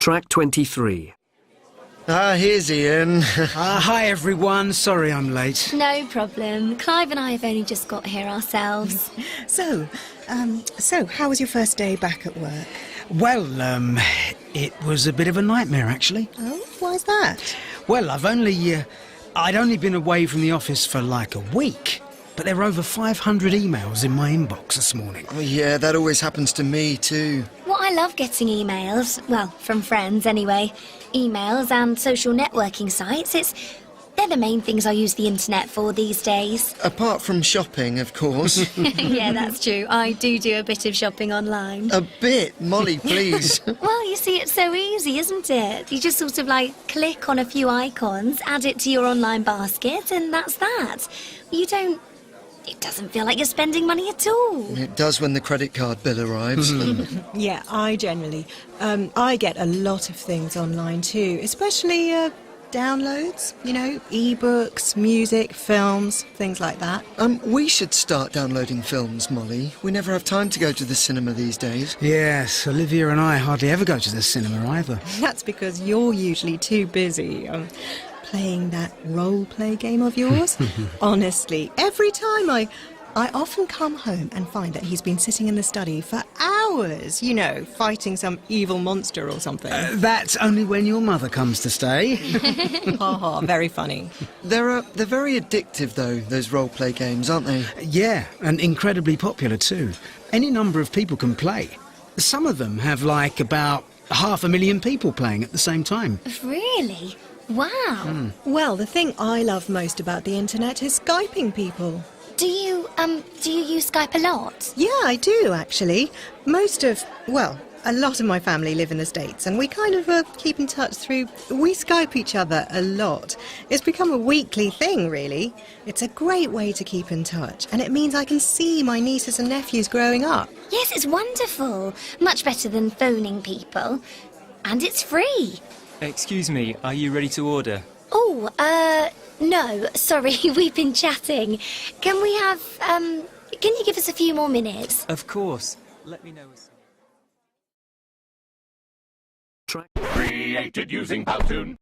Track 23. Here's Ian. Hi everyone, sorry I'm late. No problem. Clive and I have only just got here ourselves. So how was your first day back at work? Well, it was a bit of a nightmare actually. Oh, why's that? Well, I'd only been away from the office for like a week, but there were over 500 emails in my inbox this morning. Oh, yeah, that always happens to me too. Well, I love getting emails. Well, from friends anyway. Emails and social networking sites. They're the main things I use the internet for these days. Apart from shopping, of course. Yeah, that's true. I do a bit of shopping online. A bit? Molly, please. Well, you see, it's so easy, isn't it? You just sort of click on a few icons, add it to your online basket, and that's that. It doesn't feel like you're spending money at all. It does when the credit card bill arrives. Yeah, I generally. I get a lot of things online too, especially downloads, e-books, music, films, things like that. We should start downloading films, Molly. We never have time to go to the cinema these days. Yes, Olivia and I hardly ever go to the cinema either. That's because you're usually too busy playing that role-play game of yours. Honestly, every time I often come home and find that he's been sitting in the study for hours, fighting some evil monster or something. That's only when your mother comes to stay. Ha ha, very funny. They're very addictive, though, those role-play games, aren't they? Yeah, and incredibly popular too. Any number of people can play. Some of them have about 500,000 people playing at the same time. Really? Wow. Well, the thing I love most about the internet is Skyping people. Do you use Skype a lot? Yeah, I do, actually. A lot of my family live in the States, and we kind of keep in touch we Skype each other a lot. It's become a weekly thing, really. It's a great way to keep in touch, and it means I can see my nieces and nephews growing up. Yes, it's wonderful. Much better than phoning people. And it's free. Excuse me, are you ready to order? Oh, no, sorry, we've been chatting. Can you give us a few more minutes? Of course. Let me know as soon. Track Created using Powtoon.